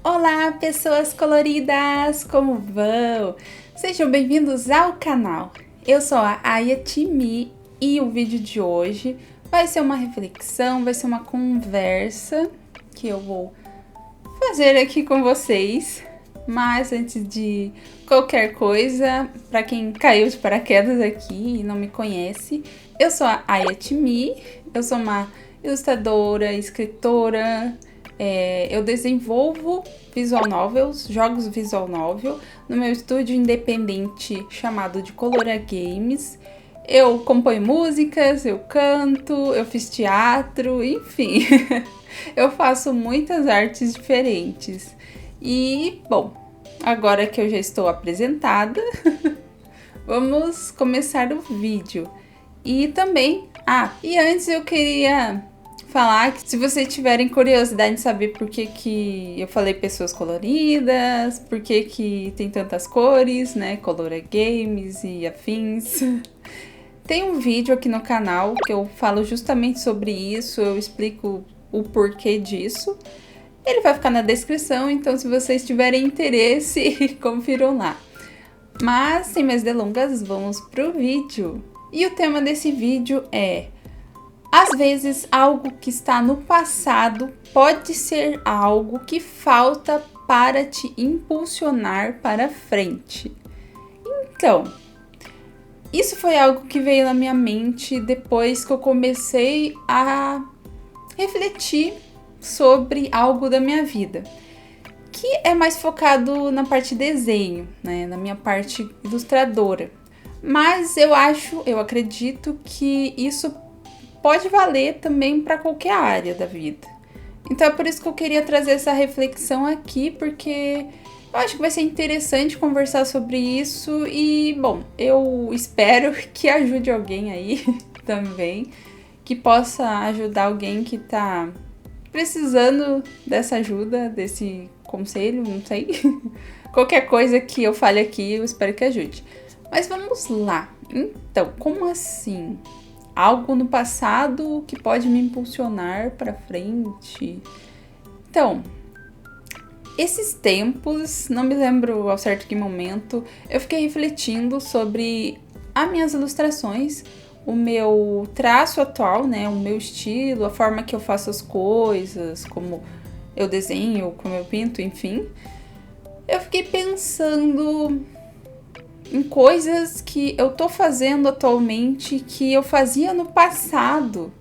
Olá, pessoas coloridas! Como vão? Sejam bem-vindos ao canal. Eu sou a Ayatimi e o vídeo de hoje vai ser uma reflexão, vai ser uma conversa que eu vou fazer aqui com vocês. Mas antes de qualquer coisa, para quem caiu de paraquedas aqui e não me conhece, eu sou a Ayatimi, eu sou uma ilustradora, escritora. Eu desenvolvo visual novels, jogos visual novel, no meu estúdio independente chamado de Colora Games. Eu componho músicas, eu canto, eu fiz teatro, enfim, eu faço muitas artes diferentes. E, bom, agora que eu já estou apresentada, vamos começar o vídeo. E também, e antes eu queria falar que se vocês tiverem curiosidade de saber por que eu falei pessoas coloridas, por que tem tantas cores, né, Colora Games e afins, tem um vídeo aqui no canal que eu falo justamente sobre isso, eu explico o porquê disso. Ele vai ficar na descrição, então se vocês tiverem interesse, confiram lá. Mas, sem mais delongas, vamos pro vídeo. E o tema desse vídeo é: às vezes, algo que está no passado pode ser algo que falta para te impulsionar para frente. Então, isso foi algo que veio na minha mente depois que eu comecei a refletir sobre algo da minha vida, que é mais focado na parte desenho, né, na minha parte ilustradora. Mas eu acredito que isso pode valer também para qualquer área da vida. Então é por isso que eu queria trazer essa reflexão aqui, porque eu acho que vai ser interessante conversar sobre isso e, bom, eu espero que ajude alguém aí também, que possa ajudar alguém que tá precisando dessa ajuda, desse conselho, não sei. Qualquer coisa que eu fale aqui, eu espero que ajude. Mas vamos lá. Então, como assim? Algo no passado que pode me impulsionar para frente? Então, esses tempos, não me lembro ao certo que momento, eu fiquei refletindo sobre as minhas ilustrações, o meu traço atual, né, o meu estilo, a forma que eu faço as coisas, como eu desenho, como eu pinto, enfim. Eu fiquei pensando em coisas que eu tô fazendo atualmente que eu fazia no passado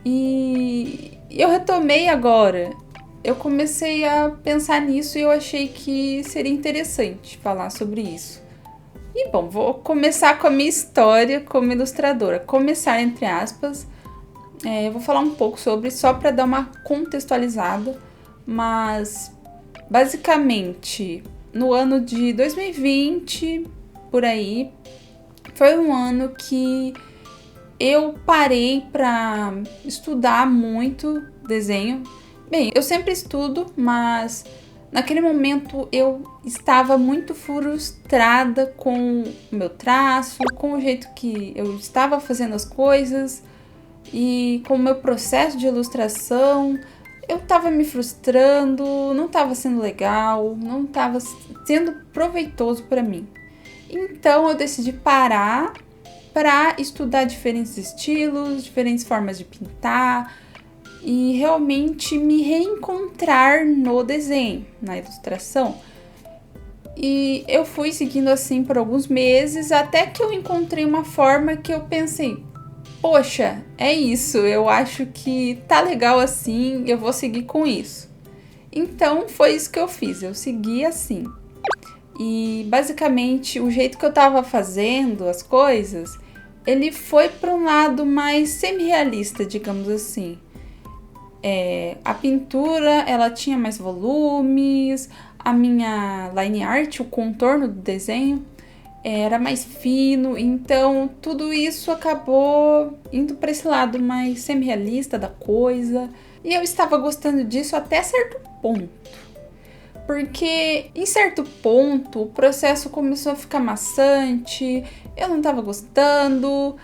e eu retomei agora. Eu comecei a pensar nisso e eu achei que seria interessante falar sobre isso. E bom, vou começar com a minha história como ilustradora. Começar entre aspas. Eu vou falar um pouco sobre, só para dar uma contextualizada, mas basicamente no ano de 2020, por aí, foi um ano que eu parei para estudar muito desenho. Bem, eu sempre estudo, mas naquele momento eu estava muito frustrada com o meu traço, com o jeito que eu estava fazendo as coisas e com o meu processo de ilustração. Eu estava me frustrando, não estava sendo legal, não estava sendo proveitoso para mim. Então eu decidi parar para estudar diferentes estilos, diferentes formas de pintar e realmente me reencontrar no desenho, na ilustração. E eu fui seguindo assim por alguns meses, até que eu encontrei uma forma que eu pensei: poxa, é isso, eu acho que tá legal assim, eu vou seguir com isso. Então foi isso que eu fiz, eu segui assim. E basicamente o jeito que eu tava fazendo as coisas, ele foi para um lado mais semi-realista, digamos assim. A pintura, ela tinha mais volumes, a minha line art, o contorno do desenho, era mais fino, então tudo isso acabou indo para esse lado mais semi-realista da coisa. E eu estava gostando disso até certo ponto. Porque em certo ponto o processo começou a ficar maçante, eu não estava gostando,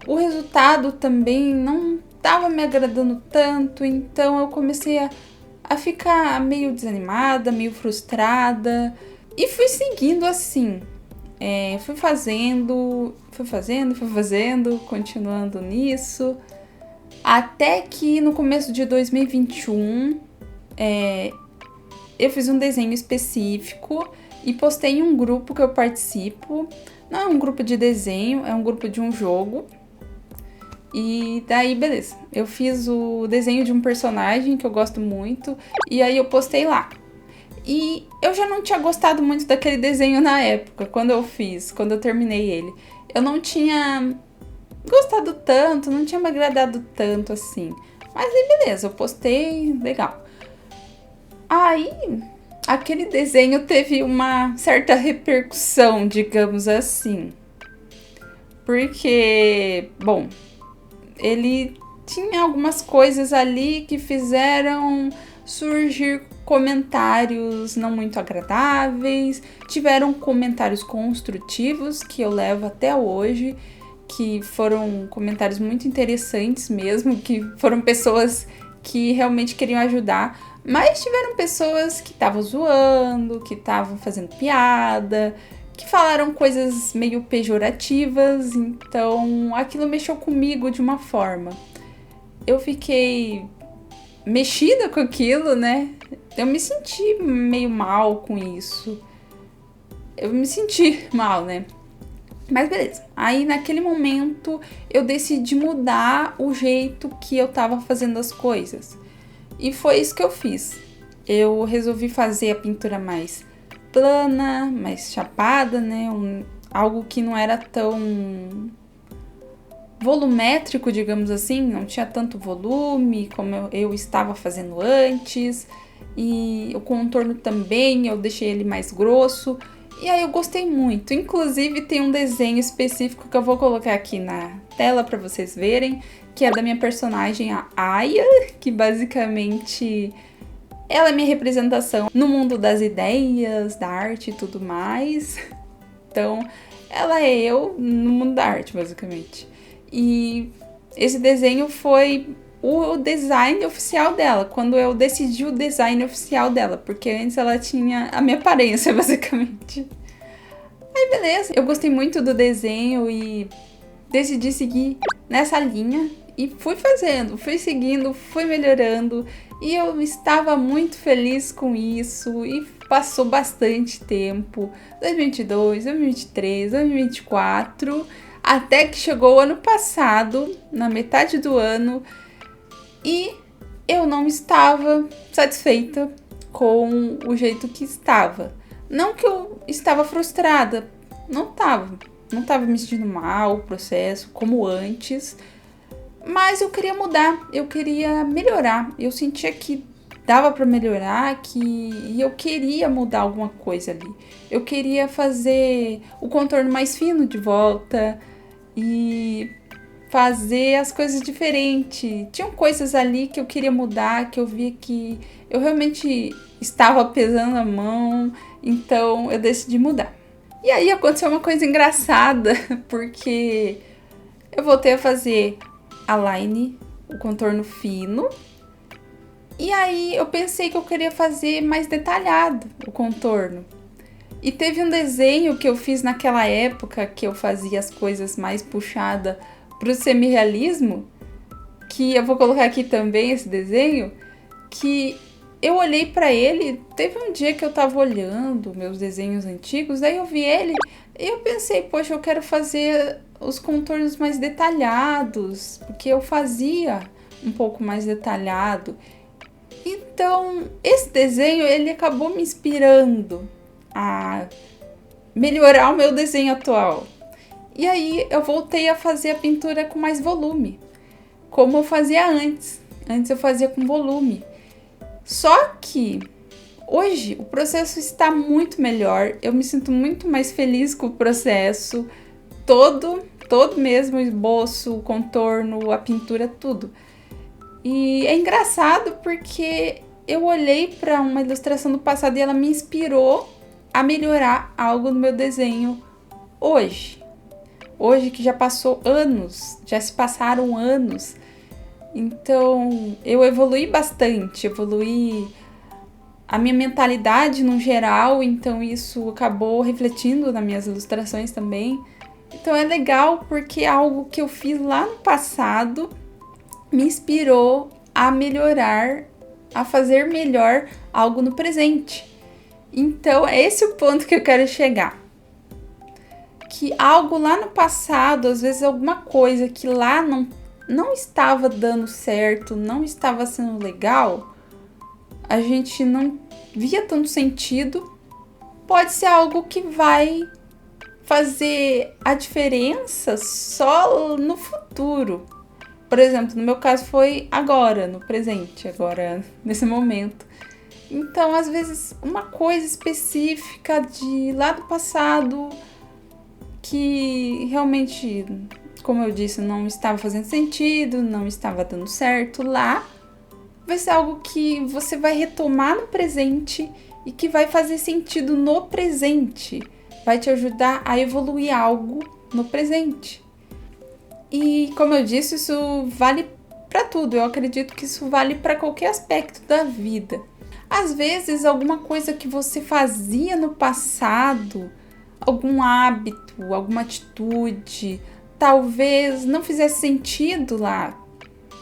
o resultado também não estava me agradando tanto, então eu comecei a a ficar meio desanimada, meio frustrada. E fui seguindo assim. Fui fazendo, continuando nisso. Até que no começo de 2021, eu fiz um desenho específico e postei em um grupo que eu participo. Não é um grupo de desenho, é um grupo de um jogo. E daí, beleza. Eu fiz o desenho de um personagem que eu gosto muito e aí eu postei lá. E eu já não tinha gostado muito daquele desenho na época, quando eu terminei ele. Eu não tinha gostado tanto, não tinha me agradado tanto assim. Mas aí beleza, eu postei, legal. Aí, aquele desenho teve uma certa repercussão, digamos assim. Porque, bom, ele tinha algumas coisas ali que fizeram surgir comentários não muito agradáveis, tiveram comentários construtivos que eu levo até hoje, que foram comentários muito interessantes mesmo, que foram pessoas que realmente queriam ajudar, mas tiveram pessoas que estavam zoando, que estavam fazendo piada, que falaram coisas meio pejorativas, então aquilo mexeu comigo de uma forma. Eu fiquei mexida com aquilo, né? Eu me senti meio mal com isso. Eu me senti mal, né? Mas beleza. Aí naquele momento eu decidi mudar o jeito que eu tava fazendo as coisas. E foi isso que eu fiz. Eu resolvi fazer a pintura mais plana, mais chapada, né? Algo que não era tão volumétrico, digamos assim, não tinha tanto volume como eu estava fazendo antes, e o contorno também, eu deixei ele mais grosso, e aí eu gostei muito. Inclusive tem um desenho específico que eu vou colocar aqui na tela para vocês verem, que é da minha personagem, a Aya, que basicamente ela é minha representação no mundo das ideias, da arte e tudo mais. Então, ela é eu no mundo da arte, basicamente. E esse desenho foi o design oficial dela, quando eu decidi o design oficial dela, porque antes ela tinha a minha aparência, basicamente. Aí beleza, eu gostei muito do desenho e decidi seguir nessa linha e fui fazendo, fui seguindo, fui melhorando e eu estava muito feliz com isso e passou bastante tempo, 2022, 2023, 2024... Até que chegou o ano passado, na metade do ano, e eu não estava satisfeita com o jeito que estava. Não que eu estava frustrada, não estava me sentindo mal, o processo, como antes, mas eu queria mudar, eu queria melhorar. Eu sentia que dava para melhorar, e eu queria mudar alguma coisa ali. Eu queria fazer o contorno mais fino de volta, e fazer as coisas diferentes. Tinham coisas ali que eu queria mudar, que eu via que eu realmente estava pesando a mão, então eu decidi mudar. E aí aconteceu uma coisa engraçada, porque eu voltei a fazer a line, o contorno fino, e aí eu pensei que eu queria fazer mais detalhado o contorno. E teve um desenho que eu fiz naquela época que eu fazia as coisas mais puxadas pro semi-realismo, que eu vou colocar aqui também esse desenho, que eu olhei pra ele, teve um dia que eu tava olhando meus desenhos antigos, daí eu vi ele e eu pensei, poxa, eu quero fazer os contornos mais detalhados, porque eu fazia um pouco mais detalhado. Então, esse desenho, ele acabou me inspirando a melhorar o meu desenho atual. E aí eu voltei a fazer a pintura com mais volume, como eu fazia antes. Antes eu fazia com volume. Só que hoje o processo está muito melhor, eu me sinto muito mais feliz com o processo, todo mesmo, o esboço, o contorno, a pintura, tudo. E é engraçado porque eu olhei para uma ilustração do passado e ela me inspirou a melhorar algo no meu desenho hoje. Hoje que já passou anos, já se passaram anos. Então, eu evoluí bastante, evoluí a minha mentalidade no geral, então isso acabou refletindo nas minhas ilustrações também. Então é legal porque algo que eu fiz lá no passado me inspirou a melhorar, a fazer melhor algo no presente. Então é esse o ponto que eu quero chegar. Que algo lá no passado, às vezes alguma coisa que lá não estava dando certo, não estava sendo legal, a gente não via tanto sentido, pode ser algo que vai fazer a diferença só no futuro. Por exemplo, no meu caso foi agora, no presente, agora nesse momento. Então, às vezes, uma coisa específica de lá do passado que realmente, como eu disse, não estava fazendo sentido, não estava dando certo lá, vai ser algo que você vai retomar no presente e que vai fazer sentido no presente. Vai te ajudar a evoluir algo no presente. E como eu disse, isso vale para tudo. Eu acredito que isso vale para qualquer aspecto da vida. Às vezes, alguma coisa que você fazia no passado, algum hábito, alguma atitude, talvez não fizesse sentido lá,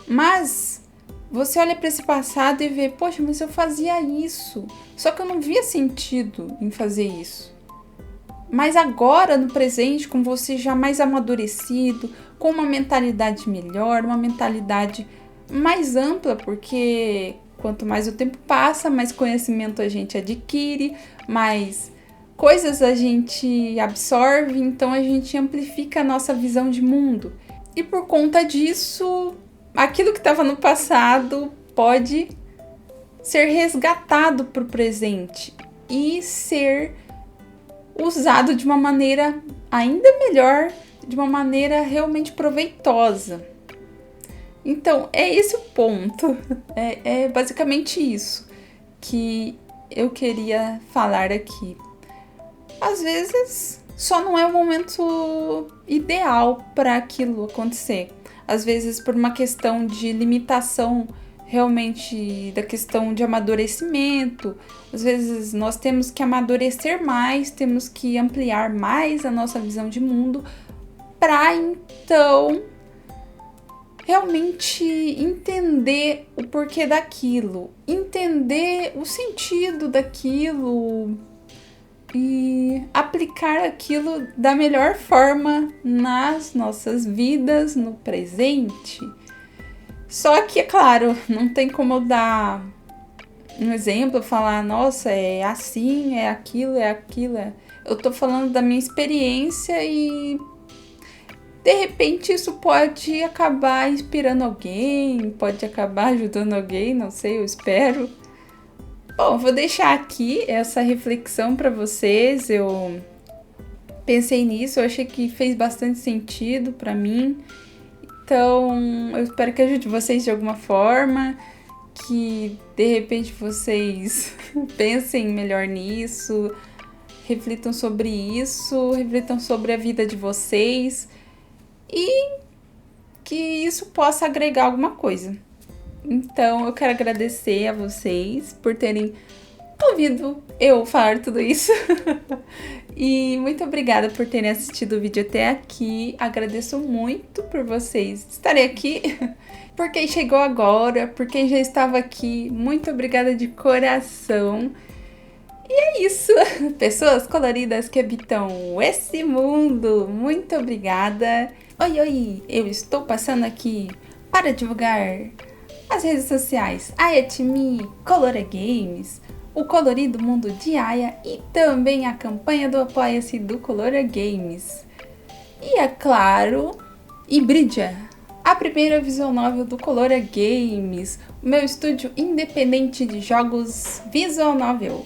mas você olha para esse passado e vê, poxa, mas eu fazia isso, só que eu não via sentido em fazer isso. Mas agora, no presente, com você já mais amadurecido, com uma mentalidade melhor, uma mentalidade mais ampla, porque quanto mais o tempo passa, mais conhecimento a gente adquire, mais coisas a gente absorve, então a gente amplifica a nossa visão de mundo. E por conta disso, aquilo que estava no passado pode ser resgatado para o presente e ser usado de uma maneira ainda melhor, de uma maneira realmente proveitosa. Então, é esse o ponto. É basicamente isso que eu queria falar aqui. Às vezes, só não é o momento ideal para aquilo acontecer. Às vezes, por uma questão de limitação, realmente, da questão de amadurecimento. Às vezes, nós temos que amadurecer mais, temos que ampliar mais a nossa visão de mundo para, então, realmente entender o porquê daquilo, entender o sentido daquilo e aplicar aquilo da melhor forma nas nossas vidas, no presente. Só que, é claro, não tem como eu dar um exemplo, falar, nossa, é assim, é aquilo, é aquilo. Eu tô falando da minha experiência e de repente isso pode acabar inspirando alguém, pode acabar ajudando alguém, não sei, eu espero. Bom, vou deixar aqui essa reflexão para vocês. Eu pensei nisso, eu achei que fez bastante sentido para mim. Então, eu espero que ajude vocês de alguma forma, que de repente vocês pensem melhor nisso, reflitam sobre isso, reflitam sobre a vida de vocês e que isso possa agregar alguma coisa. Então, eu quero agradecer a vocês por terem ouvido eu falar tudo isso. E muito obrigada por terem assistido o vídeo até aqui. Agradeço muito por vocês estarem aqui. Por quem chegou agora, por quem já estava aqui, muito obrigada de coração. E é isso, pessoas coloridas que habitam esse mundo, muito obrigada. Oi, eu estou passando aqui para divulgar as redes sociais Ayatimi Colora Games, o colorido mundo de Aya e também a campanha do Apoia-se do Colora Games. E é claro, Híbrida, a primeira visual novel do Colora Games, o meu estúdio independente de jogos visual novel.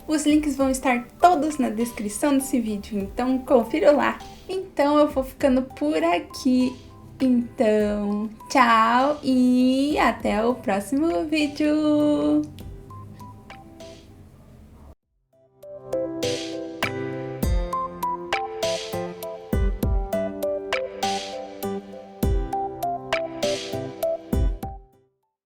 Os links vão estar todos na descrição desse vídeo, então confira lá. Então eu vou ficando por aqui. Então, tchau e até o próximo vídeo!